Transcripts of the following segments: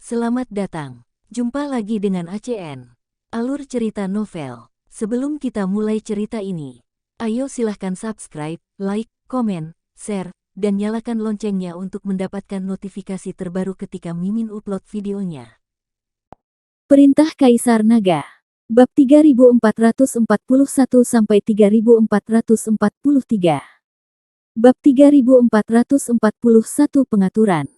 Selamat datang. Jumpa lagi dengan ACN. Alur cerita novel. Sebelum kita mulai cerita ini, ayo silahkan subscribe, like, komen, share, dan nyalakan loncengnya untuk mendapatkan notifikasi terbaru ketika Mimin upload videonya. Perintah Kaisar Naga. Bab 3441-3443. Bab 3441 Pengaturan.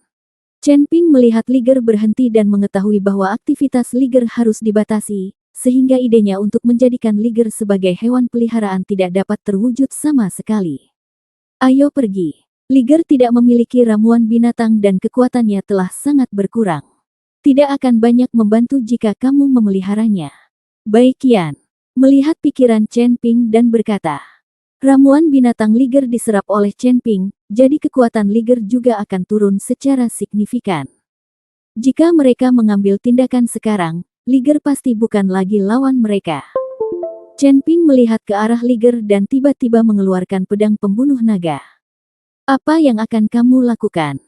Chen Ping melihat Liger berhenti dan mengetahui bahwa aktivitas Liger harus dibatasi, sehingga idenya untuk menjadikan Liger sebagai hewan peliharaan tidak dapat terwujud sama sekali. Ayo pergi. Liger tidak memiliki ramuan binatang dan kekuatannya telah sangat berkurang. Tidak akan banyak membantu jika kamu memeliharanya. Baik Qian. Melihat pikiran Chen Ping dan berkata, ramuan binatang Liger diserap oleh Chen Ping, jadi kekuatan Liger juga akan turun secara signifikan. Jika mereka mengambil tindakan sekarang, Liger pasti bukan lagi lawan mereka. Chen Ping melihat ke arah Liger dan tiba-tiba mengeluarkan pedang pembunuh naga. Apa yang akan kamu lakukan?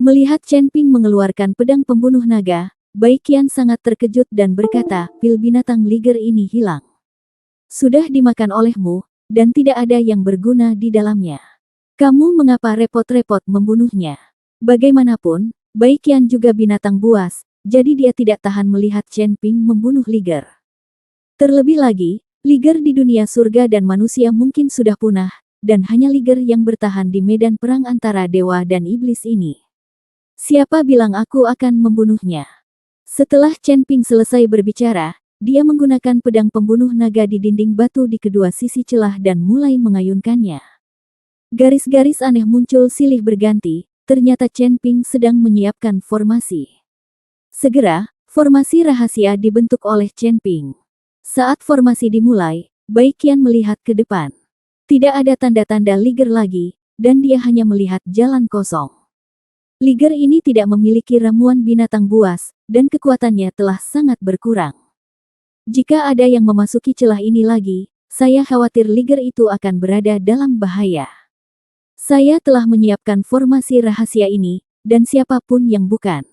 Melihat Chen Ping mengeluarkan pedang pembunuh naga, Bai Qian sangat terkejut dan berkata, pil binatang Liger ini hilang. Sudah dimakan olehmu, dan tidak ada yang berguna di dalamnya. Kamu mengapa repot-repot membunuhnya? Bagaimanapun, Bai Qian juga binatang buas, jadi dia tidak tahan melihat Chen Ping membunuh Liger. Terlebih lagi, Liger di dunia surga dan manusia mungkin sudah punah, dan hanya Liger yang bertahan di medan perang antara dewa dan iblis ini. Siapa bilang aku akan membunuhnya? Setelah Chen Ping selesai berbicara, dia menggunakan pedang pembunuh naga di dinding batu di kedua sisi celah dan mulai mengayunkannya. Garis-garis aneh muncul silih berganti, ternyata Chen Ping sedang menyiapkan formasi. Segera, formasi rahasia dibentuk oleh Chen Ping. Saat formasi dimulai, Bai Qian melihat ke depan. Tidak ada tanda-tanda Liger lagi, dan dia hanya melihat jalan kosong. Liger ini tidak memiliki ramuan binatang buas, dan kekuatannya telah sangat berkurang. Jika ada yang memasuki celah ini lagi, saya khawatir Liger itu akan berada dalam bahaya. Saya telah menyiapkan formasi rahasia ini, dan siapapun yang bukan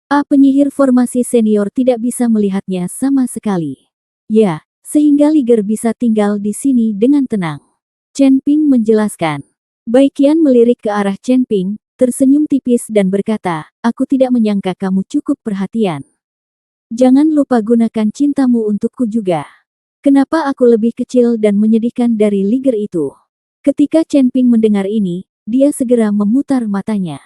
penyihir formasi senior tidak bisa melihatnya sama sekali. Ya, sehingga Liger bisa tinggal di sini dengan tenang. Chen Ping menjelaskan. Bai Qian melirik ke arah Chen Ping, tersenyum tipis dan berkata, aku tidak menyangka kamu cukup perhatian. Jangan lupa gunakan cintamu untukku juga. Kenapa aku lebih kecil dan menyedihkan dari Liger itu? Ketika Chen Ping mendengar ini, dia segera memutar matanya.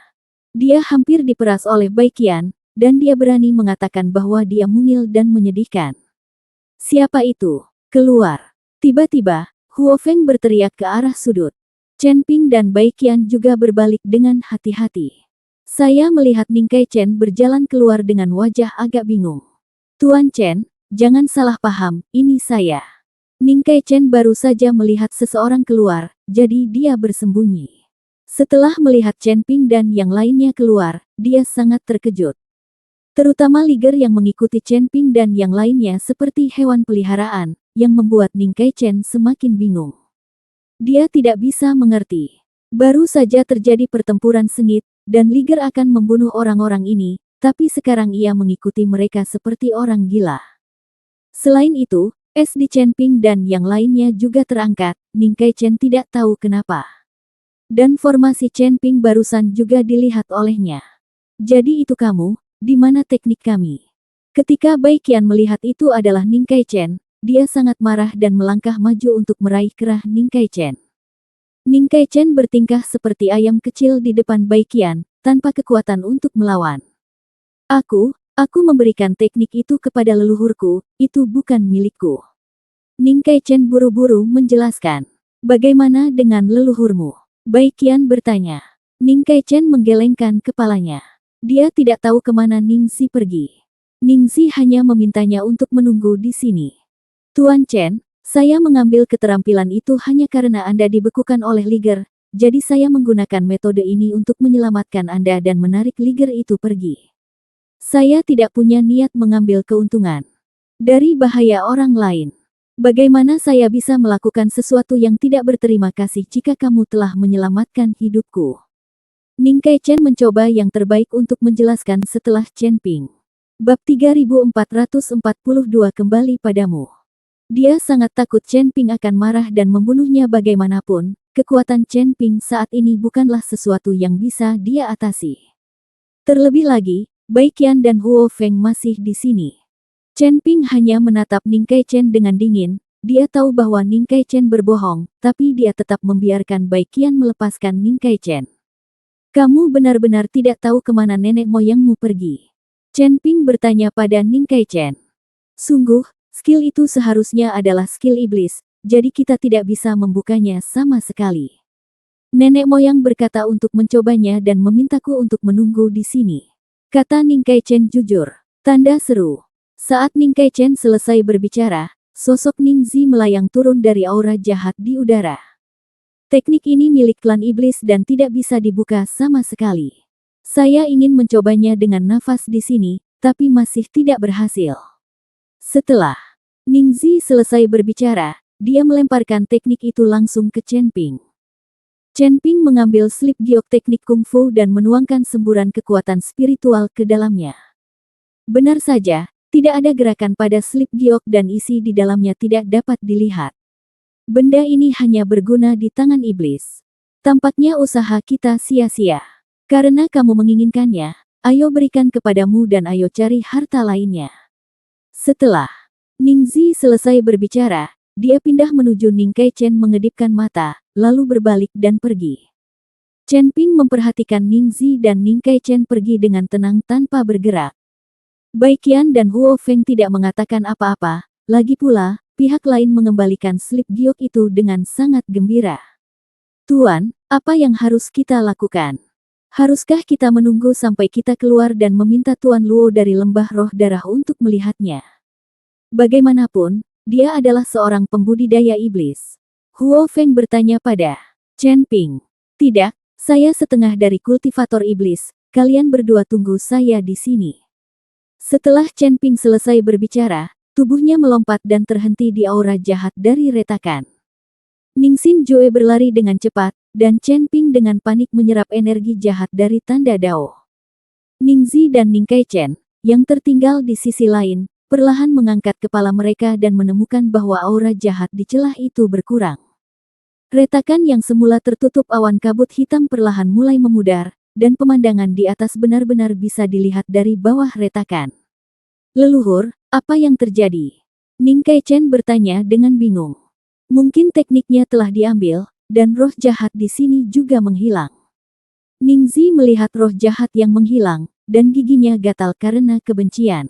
Dia hampir diperas oleh Bai Qian, dan dia berani mengatakan bahwa dia mungil dan menyedihkan. Siapa itu? Keluar. Tiba-tiba, Huo Feng berteriak ke arah sudut. Chen Ping dan Bai Qian juga berbalik dengan hati-hati. Saya melihat Ning Kai Chen berjalan keluar dengan wajah agak bingung. Tuan Chen, jangan salah paham, ini saya. Ning Kai Chen baru saja melihat seseorang keluar, jadi dia bersembunyi. Setelah melihat Chen Ping dan yang lainnya keluar, dia sangat terkejut. Terutama Liger yang mengikuti Chen Ping dan yang lainnya seperti hewan peliharaan, yang membuat Ning Kai Chen semakin bingung. Dia tidak bisa mengerti. Baru saja terjadi pertempuran sengit, dan Liger akan membunuh orang-orang ini, tapi sekarang ia mengikuti mereka seperti orang gila. Selain itu, es di Chen Ping dan yang lainnya juga terangkat, Ning Kai Chen tidak tahu kenapa. Dan formasi Chen Ping barusan juga dilihat olehnya. Jadi itu kamu, di mana teknik kami? Ketika Bai Qian melihat itu adalah Ning Kai Chen, dia sangat marah dan melangkah maju untuk meraih kerah Ning Kai Chen. Ning Kai Chen bertingkah seperti ayam kecil di depan Bai Qian, tanpa kekuatan untuk melawan. Aku memberikan teknik itu kepada leluhurku, itu bukan milikku. Ning Kai Chen buru-buru menjelaskan. Bagaimana dengan leluhurmu? Bai Qian bertanya. Ning Kai Chen menggelengkan kepalanya. Dia tidak tahu kemana Ningxi pergi. Ningxi hanya memintanya untuk menunggu di sini. Tuan Chen, saya mengambil keterampilan itu hanya karena Anda dibekukan oleh Liger, jadi saya menggunakan metode ini untuk menyelamatkan Anda dan menarik Liger itu pergi. Saya tidak punya niat mengambil keuntungan dari bahaya orang lain. Bagaimana saya bisa melakukan sesuatu yang tidak berterima kasih jika kamu telah menyelamatkan hidupku? Ning Kai-chen mencoba yang terbaik untuk menjelaskan setelah Chen Ping. Bab 3442 kembali padamu. Dia sangat takut Chen Ping akan marah dan membunuhnya bagaimanapun. Kekuatan Chen Ping saat ini bukanlah sesuatu yang bisa dia atasi. Terlebih lagi, Bai Qian dan Huo Feng masih di sini. Chen Ping hanya menatap Ning Kai-chen dengan dingin. Dia tahu bahwa Ning Kai-chen berbohong, tapi dia tetap membiarkan Bai Qian melepaskan Ning Kai-chen. Kamu benar-benar tidak tahu kemana nenek moyangmu pergi. Chen Ping bertanya pada Ning Kai-chen. Sungguh, skill itu seharusnya adalah skill iblis, jadi kita tidak bisa membukanya sama sekali. Nenek moyang berkata untuk mencobanya dan memintaku untuk menunggu di sini. Kata Ning Kai-chen jujur. Tanda seru. Saat Ning Kai-chen selesai berbicara, sosok Ning Zi melayang turun dari aura jahat di udara. Teknik ini milik klan iblis dan tidak bisa dibuka sama sekali. Saya ingin mencobanya dengan nafas di sini, tapi masih tidak berhasil. Setelah Ning Zi selesai berbicara, dia melemparkan teknik itu langsung ke Chen Ping. Chen Ping mengambil slip giok teknik kungfu dan menuangkan semburan kekuatan spiritual ke dalamnya. Benar saja, tidak ada gerakan pada slip giok dan isi di dalamnya tidak dapat dilihat. Benda ini hanya berguna di tangan iblis. Tampaknya usaha kita sia-sia. Karena kamu menginginkannya, ayo berikan kepadamu dan ayo cari harta lainnya. Setelah Ning Zi selesai berbicara, dia pindah menuju Ning Kai-chen mengedipkan mata, lalu berbalik dan pergi. Chen Ping memperhatikan Ning Zi dan Ning Kai-chen pergi dengan tenang tanpa bergerak. Bai Qian dan Huo Feng tidak mengatakan apa-apa, lagi pula, pihak lain mengembalikan slip giok itu dengan sangat gembira. Tuan, apa yang harus kita lakukan? Haruskah kita menunggu sampai kita keluar dan meminta Tuan Luo dari lembah roh darah untuk melihatnya? Bagaimanapun, dia adalah seorang pembudidaya iblis. Huo Feng bertanya pada Chen Ping. Tidak, saya setengah dari kultivator iblis, kalian berdua tunggu saya di sini. Setelah Chen Ping selesai berbicara, tubuhnya melompat dan terhenti di aura jahat dari retakan. Ning Xin Jue berlari dengan cepat, dan Chen Ping dengan panik menyerap energi jahat dari tanda Dao. Ning Zi dan Ning Kai-chen, yang tertinggal di sisi lain, perlahan mengangkat kepala mereka dan menemukan bahwa aura jahat di celah itu berkurang. Retakan yang semula tertutup awan kabut hitam perlahan mulai memudar, dan pemandangan di atas benar-benar bisa dilihat dari bawah retakan. Leluhur, apa yang terjadi? Ning Kai-chen bertanya dengan bingung. Mungkin tekniknya telah diambil, dan roh jahat di sini juga menghilang. Ning Zi melihat roh jahat yang menghilang, dan giginya gatal karena kebencian.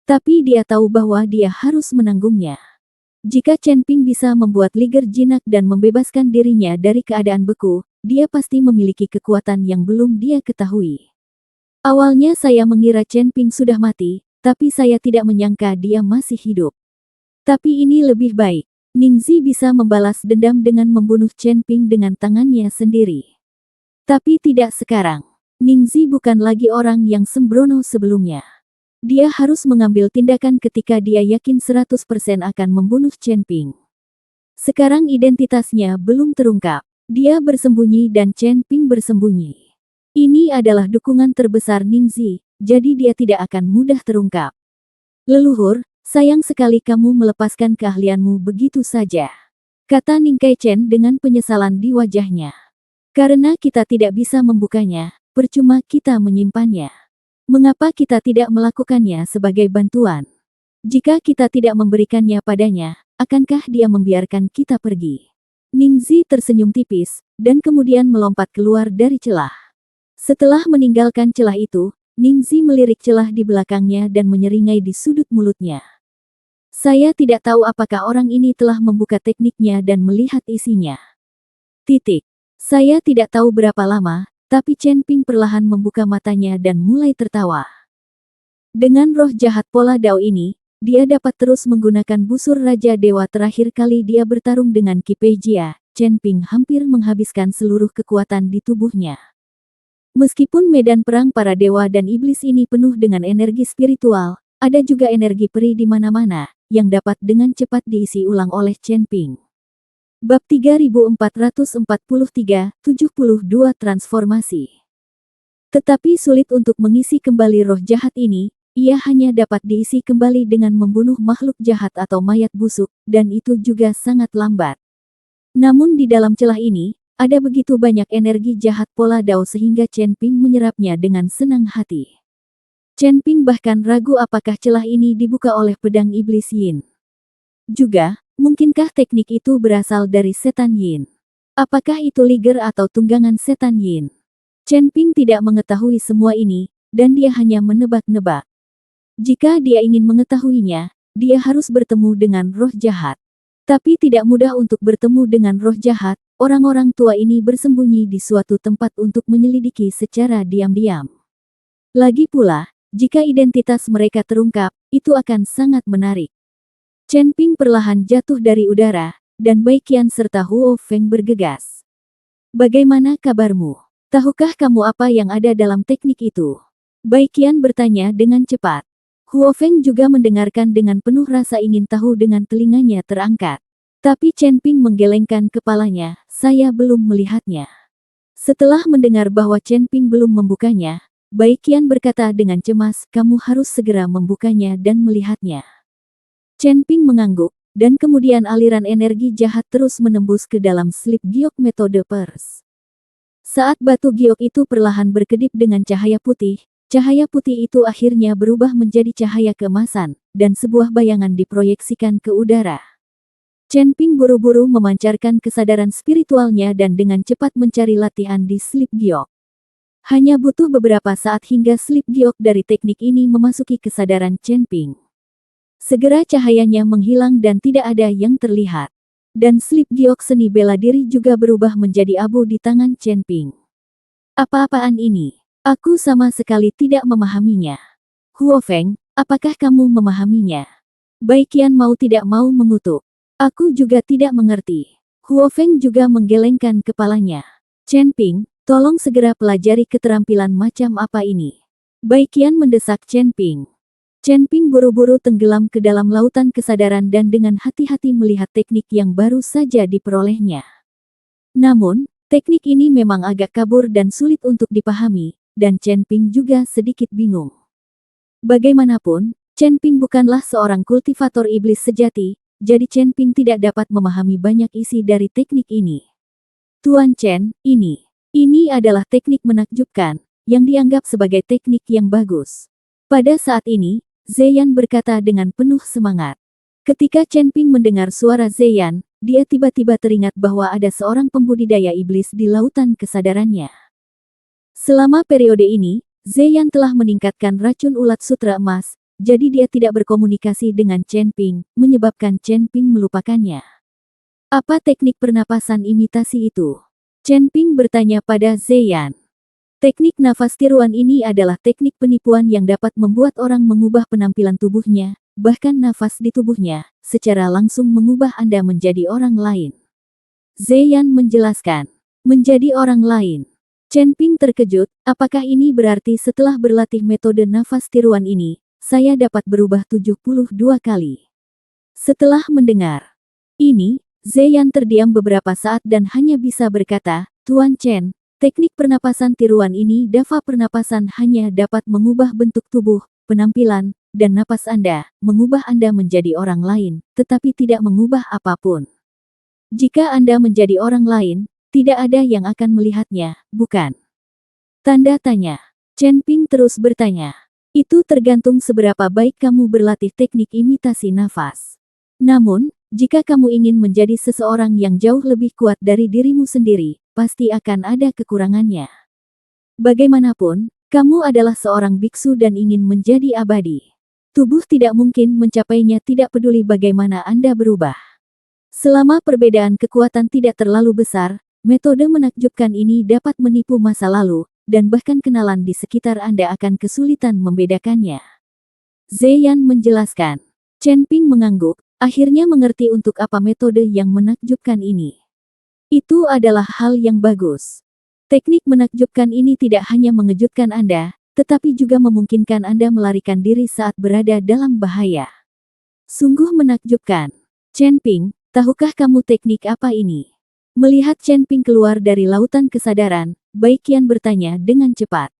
Tapi dia tahu bahwa dia harus menanggungnya. Jika Chen Ping bisa membuat Liger jinak dan membebaskan dirinya dari keadaan beku, dia pasti memiliki kekuatan yang belum dia ketahui. Awalnya saya mengira Chen Ping sudah mati, tapi saya tidak menyangka dia masih hidup. Tapi ini lebih baik. Ning Zi bisa membalas dendam dengan membunuh Chen Ping dengan tangannya sendiri. Tapi tidak sekarang. Ning Zi bukan lagi orang yang sembrono sebelumnya. Dia harus mengambil tindakan ketika dia yakin 100% akan membunuh Chen Ping. Sekarang identitasnya belum terungkap. Dia bersembunyi dan Chen Ping bersembunyi. Ini adalah dukungan terbesar Ning Zi, jadi dia tidak akan mudah terungkap. Leluhur, sayang sekali kamu melepaskan keahlianmu begitu saja. Kata Ning Kai-chen dengan penyesalan di wajahnya. Karena kita tidak bisa membukanya, percuma kita menyimpannya. Mengapa kita tidak melakukannya sebagai bantuan? Jika kita tidak memberikannya padanya, akankah dia membiarkan kita pergi? Ning Zi tersenyum tipis, dan kemudian melompat keluar dari celah. Setelah meninggalkan celah itu, Ning Zi melirik celah di belakangnya dan menyeringai di sudut mulutnya. Saya tidak tahu apakah orang ini telah membuka tekniknya dan melihat isinya. Titik. Saya tidak tahu berapa lama, tapi Chen Ping perlahan membuka matanya dan mulai tertawa. Dengan roh jahat pola Dao ini, dia dapat terus menggunakan busur Raja Dewa. Terakhir kali dia bertarung dengan Qi Pei Jia, Chen Ping hampir menghabiskan seluruh kekuatan di tubuhnya. Meskipun medan perang para dewa dan iblis ini penuh dengan energi spiritual, ada juga energi peri di mana-mana, yang dapat dengan cepat diisi ulang oleh Chen Ping. Bab 3443, 72 Transformasi. Tetapi sulit untuk mengisi kembali roh jahat ini, ia hanya dapat diisi kembali dengan membunuh makhluk jahat atau mayat busuk, dan itu juga sangat lambat. Namun di dalam celah ini, ada begitu banyak energi jahat pola Dao sehingga Chen Ping menyerapnya dengan senang hati. Chen Ping bahkan ragu apakah celah ini dibuka oleh pedang iblis Yin. Juga, mungkinkah teknik itu berasal dari setan Yin? Apakah itu liger atau tunggangan setan Yin? Chen Ping tidak mengetahui semua ini, dan dia hanya menebak-nebak. Jika dia ingin mengetahuinya, dia harus bertemu dengan roh jahat. Tapi tidak mudah untuk bertemu dengan roh jahat, orang-orang tua ini bersembunyi di suatu tempat untuk menyelidiki secara diam-diam. Lagi pula, jika identitas mereka terungkap, itu akan sangat menarik. Chen Ping perlahan jatuh dari udara, dan Bai Qian serta Huo Feng bergegas. Bagaimana kabarmu? Tahukah kamu apa yang ada dalam teknik itu? Bai Qian bertanya dengan cepat. Huo Feng juga mendengarkan dengan penuh rasa ingin tahu dengan telinganya terangkat. Tapi Chen Ping menggelengkan kepalanya, saya belum melihatnya. Setelah mendengar bahwa Chen Ping belum membukanya, Bai Qian berkata dengan cemas, kamu harus segera membukanya dan melihatnya. Chen Ping mengangguk, dan kemudian aliran energi jahat terus menembus ke dalam slip giok metode pers. Saat batu giok itu perlahan berkedip dengan cahaya putih itu akhirnya berubah menjadi cahaya keemasan, dan sebuah bayangan diproyeksikan ke udara. Chen Ping buru-buru memancarkan kesadaran spiritualnya dan dengan cepat mencari latihan di slip giok. Hanya butuh beberapa saat hingga slip giok dari teknik ini memasuki kesadaran Chen Ping. Segera cahayanya menghilang dan tidak ada yang terlihat. Dan slip giok seni bela diri juga berubah menjadi abu di tangan Chen Ping. Apa-apaan ini? Aku sama sekali tidak memahaminya. Huo Feng, apakah kamu memahaminya? Bai Qian mau tidak mau mengutuk. Aku juga tidak mengerti. Huo Feng juga menggelengkan kepalanya. Chen Ping, tolong segera pelajari keterampilan macam apa ini. Bai Qian mendesak Chen Ping. Chen Ping buru-buru tenggelam ke dalam lautan kesadaran dan dengan hati-hati melihat teknik yang baru saja diperolehnya. Namun, teknik ini memang agak kabur dan sulit untuk dipahami, dan Chen Ping juga sedikit bingung. Bagaimanapun, Chen Ping bukanlah seorang kultivator iblis sejati, jadi Chen Ping tidak dapat memahami banyak isi dari teknik ini. Tuan Chen, ini adalah teknik menakjubkan, yang dianggap sebagai teknik yang bagus. Pada saat ini, Zeyan berkata dengan penuh semangat. Ketika Chen Ping mendengar suara Zeyan, dia tiba-tiba teringat bahwa ada seorang pembudidaya iblis di lautan kesadarannya. Selama periode ini, Zeyan telah meningkatkan racun ulat sutra emas, jadi dia tidak berkomunikasi dengan Chen Ping, menyebabkan Chen Ping melupakannya. Apa teknik pernapasan imitasi itu? Chen Ping bertanya pada Zeyan. Teknik nafas tiruan ini adalah teknik penipuan yang dapat membuat orang mengubah penampilan tubuhnya, bahkan nafas di tubuhnya, secara langsung mengubah Anda menjadi orang lain. Zeyan menjelaskan. Menjadi orang lain. Chen Ping terkejut, apakah ini berarti setelah berlatih metode nafas tiruan ini, saya dapat berubah 72 kali? Setelah mendengar ini, Zeyan terdiam beberapa saat dan hanya bisa berkata, Tuan Chen, teknik pernapasan tiruan ini dafa pernapasan hanya dapat mengubah bentuk tubuh, penampilan, dan napas Anda, mengubah Anda menjadi orang lain, tetapi tidak mengubah apapun. Jika Anda menjadi orang lain, tidak ada yang akan melihatnya, bukan? Tanda tanya. Chen Ping terus bertanya. Itu tergantung seberapa baik kamu berlatih teknik imitasi nafas. Namun, jika kamu ingin menjadi seseorang yang jauh lebih kuat dari dirimu sendiri, pasti akan ada kekurangannya. Bagaimanapun, kamu adalah seorang biksu dan ingin menjadi abadi. Tubuh tidak mungkin mencapainya tidak peduli bagaimana Anda berubah. Selama perbedaan kekuatan tidak terlalu besar, metode menakjubkan ini dapat menipu masa lalu, dan bahkan kenalan di sekitar Anda akan kesulitan membedakannya. Zeyan menjelaskan. Chen Ping mengangguk, akhirnya mengerti untuk apa metode yang menakjubkan ini. Itu adalah hal yang bagus. Teknik menakjubkan ini tidak hanya mengejutkan Anda, tetapi juga memungkinkan Anda melarikan diri saat berada dalam bahaya. Sungguh menakjubkan. Chen Ping, tahukah kamu teknik apa ini? Melihat Chen Ping keluar dari lautan kesadaran, Bai Qian bertanya dengan cepat.